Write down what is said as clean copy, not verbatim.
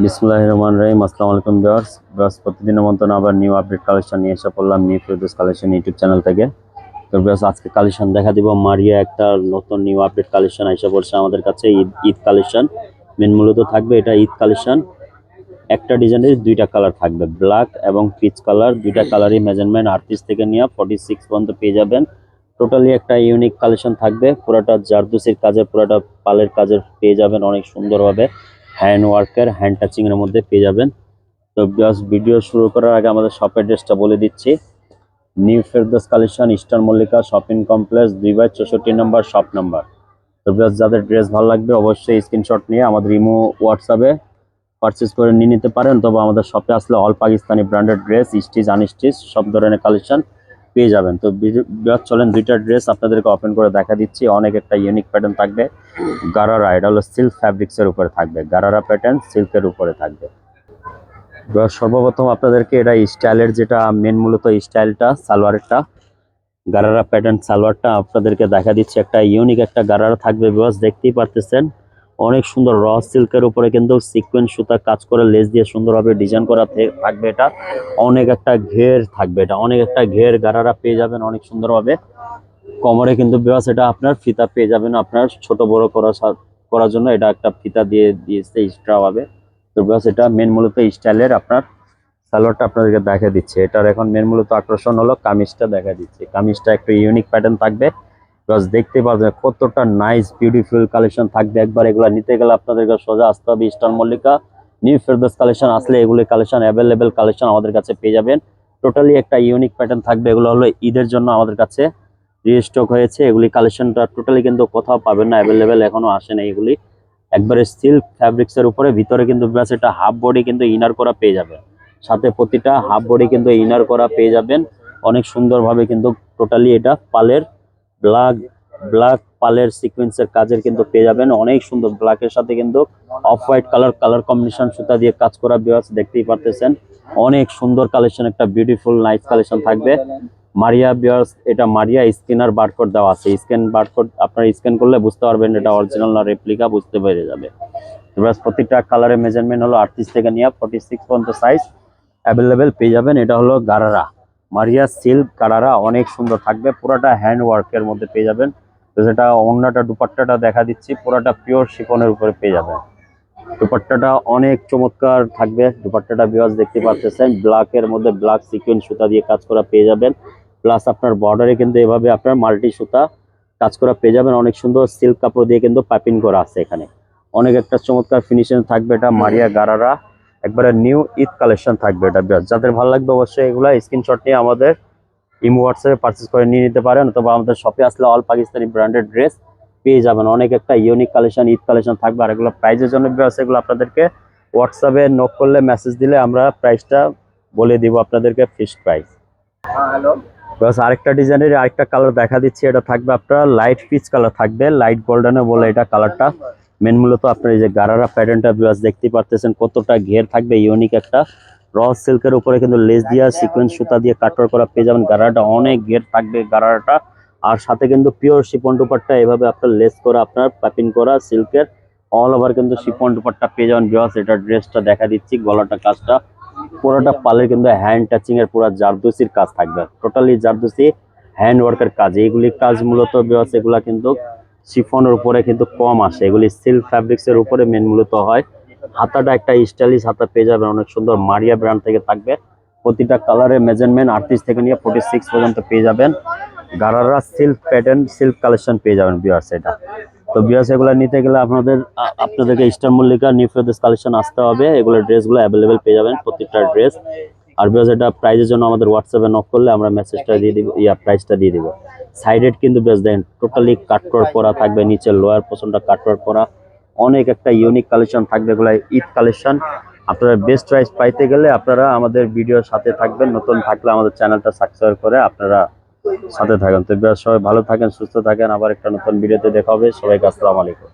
বিসমিল্লাহির রহমানির রহিম। আসসালামু আলাইকুম ভিউয়ার্স। প্রতিদিনের মতন আবার নিউ আপডেট কালেকশন নিয়ে এসে পড়লাম new Ferdous collection YouTube channel থেকে। তো ভিউয়ার্স, আজকে কালেকশন দেখা দিব মারিয়া একটা নতুন নিউ আপডেট কালেকশন এসে পড়ছে আমাদের কাছে। ঈদ কালেকশন মূলত থাকবে, এটা ঈদ কালেকশন। একটা ডিজাইনের দুইটা কালার থাকবে, ব্ল্যাক এবং পিচ কালার। দুইটা কালারই মেজারমেন্ট 38 থেকে নিয়ে 46 পর্যন্ত পেয়ে যাবেন। টোটালি একটা ইউনিক কালেকশন থাকবে, পুরোটা জারদুসির কাজের, পুরোটা পালের কাজের পেয়ে যাবেন অনেক সুন্দরভাবে। হ্যান্ড ওয়ার্কের, হ্যান্ড টাচিং এর মধ্যে পেয়ে যাবেন। তো ভিডিও শুরু করার আগে আমাদের শপ অ্যাড্রেসটা বলে দিচ্ছি। New Ferdous collection, eastern Mallika shopping complex, 2/64 নম্বর শপ নাম্বার। তো যাদের ড্রেস ভালো লাগবে অবশ্যই স্ক্রিনশট নিয়ে আমাদের ইমো হোয়াটসঅ্যাপে পারচেস করে নিয়ে নিতে পারেন। তবে আমাদের শপে আসলে all Pakistani branded dress, stitch unstitch সব ধরনের কালেকশন পেয়ে যাবেন। তো চলেন দুইটা ড্রেস আপনাদেরকে ওপেন করে দেখা দিচ্ছি। অনেক একটা ইউনিক প্যাটার্ন থাকবে, গারারা, এটা হলো সিল্ক ফ্যাব্রিক্সের উপরে থাকবে, গারারা প্যাটার্ন সিল্কের উপরে থাকবে। সর্বপ্রথম আপনাদেরকে এটা স্টাইলের, যেটা মূলত স্টাইলটা সালোয়ারটা, গারারা প্যাটার্ন সালোয়ারটা আপনাদেরকে দেখা দিচ্ছি। একটা ইউনিক একটা গারারা থাকবে বিকজ দেখতেই পারতেছেন, অনেক সুন্দর র সিল্কের উপরে কিন্তু সিকোয়েন্স সুতা কাজ করে লেস দিয়ে সুন্দরভাবে ডিজাইন করা থাকবে। এটা অনেক একটা ঘের থাকবে, এটা অনেক একটা ঘের গারারা পেয়ে যাবেন অনেক সুন্দরভাবে। কোমরে কিন্তু বিকজ এটা আপনার ফিতা পেয়ে যাবেন, আপনার ছোট বড় করার জন্য এটা একটা ফিতা দিয়ে দিয়েছে এক্সট্রা ভাবে। তো বিকজ এটা মূলত স্টাইলের আপনার সালোয়ারটা আপনাদেরকে দেখা দিচ্ছে। এটার এখন মূলত আকর্ষণ হলো কামিজটা দেখা দিচ্ছে। কামিজটা একটু ইউনিক প্যাটার্ন থাকবে, প্লাস দেখতে পাবেন কতটা নাইস বিউটিফুল কালেকশন থাকবে। একবার এগুলো নিতে গেলে আপনাদেরকে সোজা আসতে হবে eastern Mallika new Ferdous collection. আসলে এগুলি কালেকশন অ্যাভেলেবেল কালেকশন আমাদের কাছে পেয়ে যাবেন। টোটালি একটা ইউনিক প্যাটার্ন থাকবে। এগুলো হলো ঈদের জন্য আমাদের কাছে রিস্টক হয়েছে। এগুলি কালেকশনটা টোটালি কিন্তু কোথাও পাবেন না, অ্যাভেলেবেল এখনো আসে না এগুলি। একবারে সিল্ক ফ্যাব্রিক্সের উপরে, ভিতরে কিন্তু ব্যাস এটা হাফ বডি কিন্তু ইনার করা পেয়ে যাবেন। সাথে প্রতিটা হাফ বডি কিন্তু ইনার করা পেয়ে যাবেন অনেক সুন্দরভাবে। কিন্তু টোটালি এটা পালের ব্ল্যাক ব্ল্যাক পালের সিকোয়েন্সের কাজের কিন্তু পেয়ে যাবেন অনেক সুন্দর। ব্ল্যাকের সাথে কিন্তু অফ হোয়াইট কালার কম্বিনেশন সুতা দিয়ে কাজ করা বিয়াস, দেখতেই পারতেছেন অনেক সুন্দর কালেকশন, একটা বিউটিফুল নাইস কালেকশন থাকবে। মারিয়া বিয়ার্স, এটা মারিয়া স্ক্যানার বারকোড দেওয়া আছে। স্ক্যান বারকোড আপনারা স্ক্যান করলে বুঝতে পারবেন এটা অরিজিনাল না রেপ্লিকা, বুঝতে পেরে যাবে। প্রত্যেকটা কালারের মেজারমেন্ট হলো 38 থেকে নিয়ে 46 পর্যন্ত সাইজ অ্যাভেলেবেল পেয়ে যাবেন। এটা হলো গারারা, মারিয়া সিল্ক গারারা, অনেক সুন্দর থাকবে। পুরোটা হ্যান্ড ওয়ার্কের মধ্যে পেয়ে যাবেন। তো যেটা অন্যটা দুপাট্টাটা দেখা দিচ্ছি, পুরোটা পিওর শিফনের উপরে পেয়ে যাবেন। দুপাট্টাটা অনেক চমৎকার থাকবে। দুপাট্টাটা বিয়াস দেখতে পাচ্ছেন, ব্ল্যাকের মধ্যে ব্ল্যাক সিকোয়েন্স সুতা দিয়ে কাজ করা পেয়ে যাবেন। প্লাস আপনার বর্ডারে কিন্তু এভাবে আপনার মাল্টি সুতা কাজ করা পেয়ে যাবেন। অনেক সুন্দর সিল্ক কাপড় দিয়ে কিন্তু পাইপিং করা আছে এখানে। অনেক একটা চমৎকার ফিনিশিং থাকবে। এটা মারিয়া গারারা একবারে নিউ ঈদ কালেকশন থাকবে। এটা বিয়াস যাদের ভালো লাগবে অবশ্যই এগুলা স্ক্রিনশট নিয়ে আমাদের ইমো হোয়াটসঅ্যাপে পারচেস করে নিয়ে নিতে পারেন, অথবা আমাদের শপে আসলে অল পাকিস্তানি ব্র্যান্ডেড ড্রেস পেয়ে যাবেন। অনেক একটা ইউনিক কালেকশন ঈদ কালেকশন থাকবে। আর এগুলো প্রাইসের জন্য এগুলো আপনাদেরকে হোয়াটসঅ্যাপে নক করলে, মেসেজ দিলে আমরা প্রাইসটা বলে দিব আপনাদেরকে, ফিক্সড প্রাইস। হ্যালো বাস, আরেকটা ডিজাইনের আরেকটা কালার দেখা দিচ্ছি। এটা থাকবে আপনার লাইট পিচ কালার থাকবে, লাইট গোল্ডেনে বলে এটা কালারটা। মূলত আপনার এই যে গারারা প্যাটার্নটা বিয়াস দেখতে পারতেছেন কতটা ঘের থাকবে, ইউনিক একটা র সিল্কের উপরে কিন্তু লেস দিয়া সিকোয়েন্স সুতা দিয়ে কাটওয়ার্ক করা পেয়ে যাবেন। গারারাটা অনেক ঘের থাকবে গারারাটা। আর সাথে কিন্তু পিওর শিফন দুপাট্টা এভাবে আপনার লেস করা, আপনার পাইপিং করা সিল্কের অল ওভার কিন্তু শিফন দুপাট্টা পেয়ে যাবেন বিয়াস। এটা ড্রেসটা দেখা দিচ্ছি, গলাটা কাজটা পুরোটা পালের কিন্তু হ্যান্ড টাচিং এর পুরো জারদুসির কাজ থাকবে। টোটালি জারদুসি হ্যান্ড ওয়ার্কের কাজ। এইগুলি কাজ মূলত বিয়াস এগুলা কিন্তু শিফনের উপরে কিন্তু কম আসে, এগুলি সিল্ক ফ্যাব্রিক্স এর উপরে মূলত হয়। হাতাটা একটা স্টাইলিশ হাতা পেয়ে যাবেন অনেক সুন্দর, মারিয়া ব্র্যান্ড থেকে থাকবে। প্রতিটা কালারের মেজারমেন্ট 38 থেকে নিয়ে 46 পর্যন্ত পেয়ে যাবেন। Gharara silk pattern silk collection পেয়ে যাবেন বিয়াস এটা। তো বিয়াস এগুলো নিতে গেলে আপনাদেরকে eastern Mallika new Ferdous collection আসতে হবে। এগুলো ড্রেসগুলো অ্যাভেলেবেল পেয়ে যাবেন প্রত্যেকটা ড্রেস। আর বিয়াস এটা প্রাইসের জন্য আমাদের হোয়াটসঅ্যাপে নক করলে আমরা মেসেজটা দিয়ে দিব, প্রাইসটা দিয়ে দিব। সাইডেড কিন্তু বেশ দেন টোটালি কাটওয়ার্ক করা থাকবে, নিচের লোয়ার পোর্শনটা কাটওয়ার্ক করা। অনেক একটা ইউনিক কালেকশন থাকবে, এগুলো ঈদ কালেকশন। আপনারা বেস্ট প্রাইস পাইতে গেলে আপনারা আমাদের ভিডিওর সাথে থাকবেন। নতুন থাকলে আমাদের চ্যানেলটা সাবস্ক্রাইব করে আপনারা সাথে থাকেন। তো সবাই ভালো থাকেন, সুস্থ থাকেন। আবার একটা নতুন ভিডিওতে দেখা হবে। সবাইকে আসসালামু আলাইকুম।